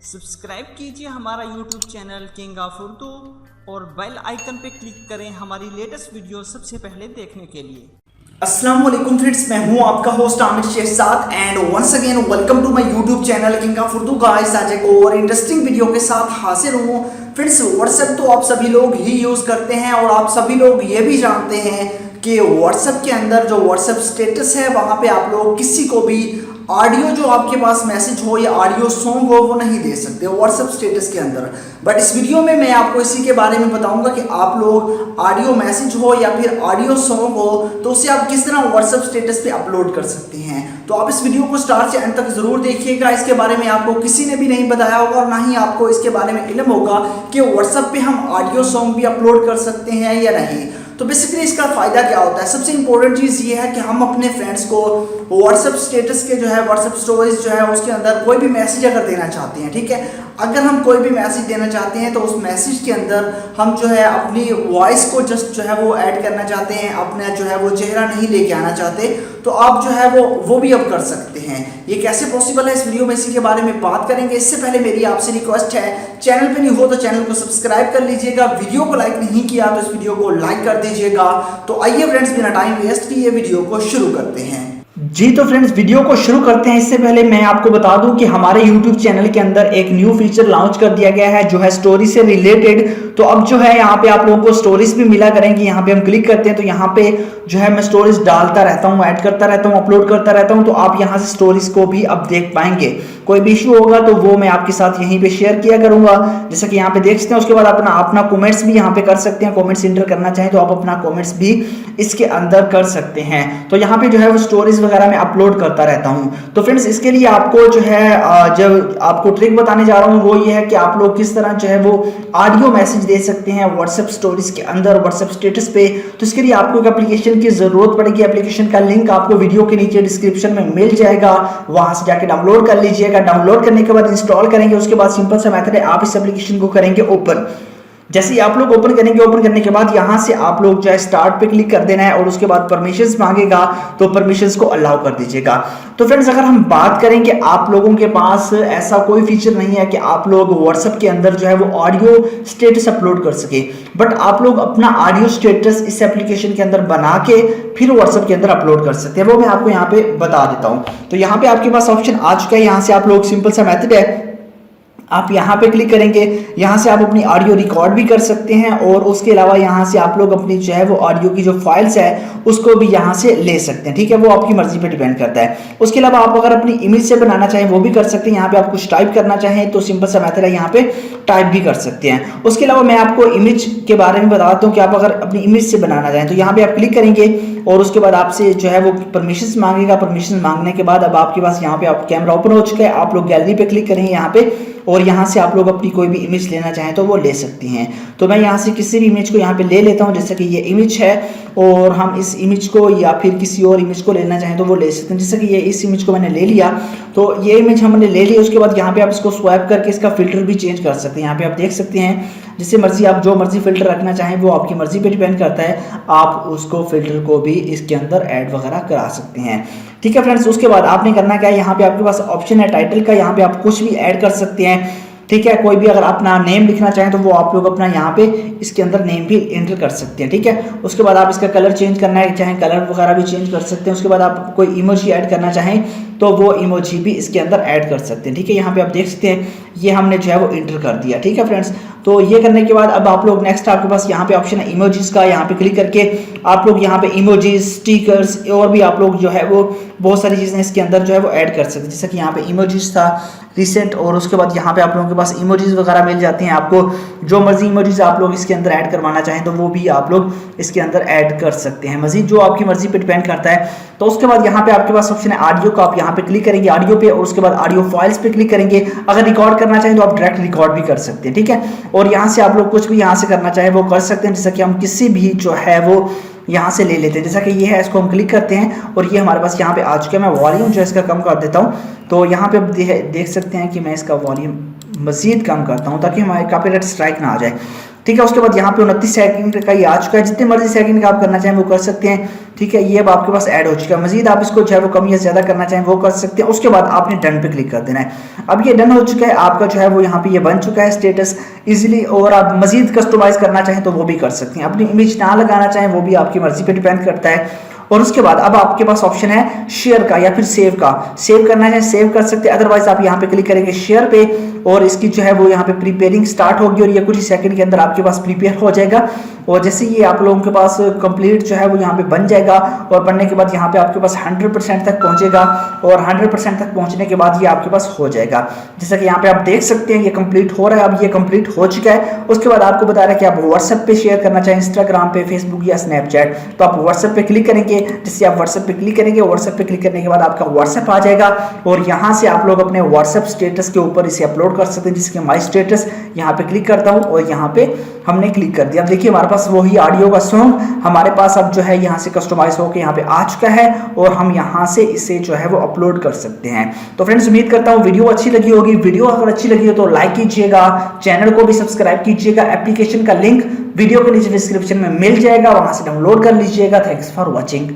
Subscribe कीजिए हमारा YouTube channel king of Urdu और बेल आइकन पे क्लिक करें हमारी लेटेस्ट वीडियो सबसे पहले देखने के लिए। अस्सलाम वालेकुम फ्रेंड्स, मैं हूं आपका host Aamir Shahzad and once again welcome to my YouTube channel king of Urdu. Guys आज एक और इंटरेस्टिंग वीडियो के साथ हाजिर हूं। फ्रेंड्स व्हाट्सएप तो आप सभी लोग ही यूज़ करते हैं और आप सभी लोग ये भी जानते हैं कि व्हाट्सएप के अंदर जो व्हाट्सएप स्टेटस है वहाँ पे आप लोग किसी को भी ऑडियो जो आपके पास मैसेज हो या ऑडियो सॉन्ग हो वो नहीं दे सकते व्हाट्सएप स्टेटस के अंदर। बट इस वीडियो में मैं आपको इसी के बारे में बताऊंगा कि आप लोग ऑडियो मैसेज हो या फिर ऑडियो सॉन्ग हो तो उसे आप किस तरह व्हाट्सएप स्टेटस पे अपलोड कर सकते हैं। तो आप इस वीडियो को स्टार्ट से एंड तक जरूर देखिएगा। इसके बारे में आपको किसी ने भी नहीं बताया होगा और ना ही आपको इसके बारे में इल्म होगा कि व्हाट्सएप पे हम ऑडियो सॉन्ग भी अपलोड कर सकते हैं या नहीं। तो बेसिकली इसका फ़ायदा क्या होता है, सबसे इंपॉर्टेंट चीज़ ये है कि हम अपने फ्रेंड्स को व्हाट्सएप स्टेटस के जो है व्हाट्सएप स्टोरीज जो है उसके अंदर कोई भी मैसेज अगर देना चाहते हैं, ठीक है, अगर हम कोई भी मैसेज देना चाहते हैं तो उस मैसेज के अंदर हम जो है अपनी वॉइस को जस्ट जो है वो ऐड करना चाहते हैं, अपना जो है वो चेहरा नहीं लेके आना चाहते तो आप जो है वो भी अब कर सकते हैं। ये कैसे पॉसिबल है इस वीडियो में इसी के बारे में बात करेंगे। इससे पहले मेरी आपसे रिक्वेस्ट है, चैनल पे नहीं हो तो चैनल को सब्सक्राइब कर लीजिएगा, वीडियो को लाइक नहीं किया तो इस वीडियो को लाइक कर दीजिएगा। तो आइए फ्रेंड्स बिना टाइम वेस्ट किए वीडियो को शुरू करते हैं। जी तो फ्रेंड्स वीडियो को शुरू करते हैं। इससे पहले मैं आपको बता दूं कि हमारे YouTube चैनल के अंदर एक न्यू फीचर लॉन्च कर दिया गया है जो है स्टोरी से रिलेटेड। तो अब जो है यहाँ पे आप लोगों को स्टोरीज भी मिला करेंगी। यहाँ पे हम क्लिक करते हैं तो यहाँ पे जो है मैं स्टोरीज डालता रहता हूँ, ऐड करता रहता हूँ, अपलोड करता रहता हूँ, तो आप यहाँ से स्टोरीज को भी अब देख पाएंगे। कोई भी इशू होगा तो वो मैं आपके साथ यहीं पे शेयर किया करूंगा, जैसा कि यहाँ पे देख सकते हैं। उसके बाद अपना कमेंट्स भी यहाँ पे कर सकते हैं, कमेंट्स इंटर करना चाहें तो आप अपना कमेंट्स भी इसके अंदर कर सकते हैं। तो यहाँ पे जो है वो स्टोरीज वगैरह मैं अपलोड करता रहता हूँ। तो फ्रेंड्स इसके लिए आपको जो है जब आपको ट्रिक बताने जा रहा हूँ वो ये है कि आप लोग किस तरह जो है वो ऑडियो मैसेज दे सकते हैं व्हाट्सएप स्टोरीज के अंदर, व्हाट्सएप स्टेटस पे। तो इसके लिए आपको एक एप्लीकेशन की जरूरत पड़ेगी। एप्लीकेशन का लिंक आपको वीडियो के नीचे डिस्क्रिप्शन में मिल जाएगा, वहां से जाके डाउनलोड कर लीजिएगा। डाउनलोड करने के बाद इंस्टॉल करेंगे, उसके बाद सिंपल सा मेथड है, आप इस एप्लीकेशन को करेंगे ओपन। जैसे ही आप लोग ओपन करेंगे, ओपन करने के बाद यहां से आप लोग जो है स्टार्ट पे क्लिक कर देना है और उसके बाद परमिशंस मांगेगा तो परमिशंस को अलाउ कर दीजिएगा। तो फ्रेंड्स अगर हम बात करें कि आप लोगों के पास ऐसा कोई फीचर नहीं है कि आप लोग व्हाट्सएप के अंदर जो है वो ऑडियो स्टेटस अपलोड कर सके, बट आप लोग अपना ऑडियो स्टेटस इस एप्लीकेशन के अंदर बना के फिर व्हाट्सएप के अंदर अपलोड कर सकते हैं। वो मैं आपको यहाँ पे बता देता हूँ। तो यहाँ पे आपके पास ऑप्शन आ चुका है, यहाँ से आप लोग सिंपल सा मेथड है, आप यहाँ पे क्लिक करेंगे, यहाँ से आप अपनी ऑडियो रिकॉर्ड भी कर सकते हैं और उसके अलावा यहाँ से आप लोग अपनी जो है वो ऑडियो की जो फाइल्स है उसको भी यहाँ से ले सकते हैं, ठीक है, वो आपकी मर्जी पे डिपेंड करता है। उसके अलावा आप अगर अपनी इमेज से बनाना चाहें वो भी कर सकते हैं। यहाँ पे आप कुछ टाइप करना चाहें तो सिंपल सा मेथड है, यहाँ पे टाइप भी कर सकते हैं। उसके अलावा मैं आपको इमेज के बारे में बताता हूँ कि आप अगर अपनी इमेज से बनाना चाहें तो यहाँ पे आप क्लिक करेंगे और उसके बाद आपसे जो है वो परमिशंस मांगेगा। परमिशन मांगने के बाद अब आपके पास यहाँ पे आप कैमरा ओपन हो चुका है, आप लोग गैलरी पे क्लिक करेंगे यहाँ पे और यहाँ से आप लोग अपनी कोई भी इमेज लेना चाहें तो वो ले सकती हैं। तो मैं यहाँ से किसी भी इमेज को यहाँ पे ले लेता हूँ, जैसे कि ये इमेज है और हम इस इमेज को या फिर किसी और इमेज को लेना चाहें तो वो ले सकते हैं। जैसे कि ये इस इमेज को मैंने ले लिया, तो ये इमेज हमने ले ली। उसके बाद यहाँ पे आप इसको स्वैप करके इसका फिल्टर भी चेंज कर सकते हैं। यहाँ पे आप देख सकते हैं जिससे मर्जी आप जो मर्जी फिल्टर रखना चाहें वो आपकी मर्जी पे डिपेंड करता है, आप उसको फिल्टर को भी इसके अंदर ऐड वगैरह करा सकते हैं, ठीक है फ्रेंड्स। उसके बाद आपने करना क्या है, यहाँ पे आपके पास ऑप्शन है टाइटल का, यहाँ पे आप कुछ भी ऐड कर सकते हैं, ठीक है। कोई भी अगर अपना नेम लिखना चाहें तो वो आप लोग अपना यहाँ पे इसके अंदर नेम भी एंटर कर सकते हैं, ठीक है। उसके बाद आप इसका कलर चेंज करना है चाहे कलर वगैरह भी चेंज कर सकते हैं। उसके बाद आप कोई इमोजी ऐड करना चाहें तो वो इमोजी भी इसके अंदर ऐड कर सकते हैं, ठीक है। यहाँ पे आप देख सकते हैं ये हमने जो है वो एंटर कर दिया, ठीक है फ्रेंड्स। तो ये करने के बाद अब आप लोग नेक्स्ट आपके पास यहाँ पे ऑप्शन है इमोजीज का, यहाँ पे क्लिक करके आप लोग यहाँ पे इमोजीज, स्टिकर्स और भी आप लोग जो है वो बहुत सारी चीज़ें इसके अंदर जो है वो ऐड कर सकते हैं। जैसे कि यहाँ पे इमोजीज था रिसेंट और उसके बाद यहाँ पे आप लोगों के पास इमोजीज वगैरह मिल जाती हैं। आपको जो मर्जी इमोजीज आप लोग इसके अंदर ऐड करवाना चाहें तो वो भी आप लोग इसके अंदर ऐड कर सकते हैं, मजीद जो आपकी मर्जी पे डिपेंड करता है। तो उसके बाद यहाँ पे आपके पास ऑप्शन है ऑडियो का, आप यहाँ पे क्लिक करेंगे ऑडियो पे और उसके बाद ऑडियो फाइल्स पे क्लिक करेंगे। अगर रिकॉर्ड करना चाहें तो आप डायरेक्ट रिकॉर्ड भी कर सकते हैं, ठीक है। और यहाँ से आप लोग कुछ भी यहाँ से करना चाहें वो कर सकते हैं, जैसा कि हम किसी भी जो है वो यहाँ से ले लेते हैं। जैसा कि ये है, इसको हम क्लिक करते हैं और ये हमारे पास यहाँ पे आ चुका है। मैं वॉल्यूम जो है इसका कम कर देता हूँ, तो यहाँ पे आप देख सकते हैं कि मैं इसका वॉल्यूम मजीद कम करता हूँ ताकि हमारे कॉपीराइट स्ट्राइक ना आ जाए। ठीक है। उसके बाद यहाँ पे 29 सेकंड का ये आ चुका है, जितने मर्जी सेकंड का आप करना चाहें वो कर सकते हैं, ठीक है। ये अब आपके पास ऐड हो चुका है। मजीद आप इसको जो है वो कम या ज्यादा करना चाहें वो कर सकते हैं। उसके बाद आपने डन पे क्लिक कर देना है। अब ये डन हो चुका है आपका जो है वो यहाँ पे ये बन चुका है स्टेटस इजीली। और आप मजीद कस्टमाइज करना चाहें तो वो भी कर सकते हैं, अपनी इमेज ना लगाना चाहें वो भी आपकी मर्जी पे डिपेंड करता है। और उसके बाद अब आपके पास ऑप्शन है शेयर का या फिर सेव का। सेव करना है सेव कर सकते हैं, अदरवाइज आप यहाँ पे क्लिक करेंगे शेयर पे और इसकी जो है वो यहाँ पे प्रिपेयरिंग स्टार्ट होगी और ये कुछ ही सेकंड के अंदर आपके पास प्रिपेयर हो जाएगा। और जैसे ये आप लोगों के पास कंप्लीट जो है वो यहाँ पे बन जाएगा और बनने के बाद यहाँ पे आपके पास 100% तक पहुंचेगा और 100% तक पहुंचने के बाद ये आपके पास हो जाएगा। जैसा कि यहाँ पे आप देख सकते हैं ये कंप्लीट हो रहा है। अब ये कंप्लीट हो चुका है। उसके बाद आपको बता रहा है कि आप व्हाट्सएप पे शेयर करना चाहें, इंस्टाग्राम पे, फेसबुक या स्नैपचैट, तो आप व्हाट्सएप पे क्लिक करेंगे। जैसे आप व्हाट्सएप पे क्लिक करेंगे, व्हाट्सएप पे क्लिक करने के बाद आपका व्हाट्सएप आ जाएगा और यहाँ से आप लोग अपने व्हाट्सएप स्टेटस के ऊपर इसे अपलोड कर सकते हैं, जिसके माई स्टेटस यहाँ पे क्लिक करता हूँ और यहाँ पे हमने क्लिक कर दिया। अब देखिए हमारे पास वही ऑडियो का सॉन्ग हमारे पास अब जो है यहाँ से कस्टमाइज होकर यहाँ पे आ चुका है और हम यहाँ से इसे जो है वो अपलोड कर सकते हैं। तो फ्रेंड्स उम्मीद करता हूँ वीडियो अच्छी लगी होगी। वीडियो अगर अच्छी लगी हो तो लाइक कीजिएगा, चैनल को भी सब्सक्राइब कीजिएगा। एप्लीकेशन का लिंक वीडियो के नीचे डिस्क्रिप्शन में मिल जाएगा, वहां से डाउनलोड कर लीजिएगा। Thanks for watching.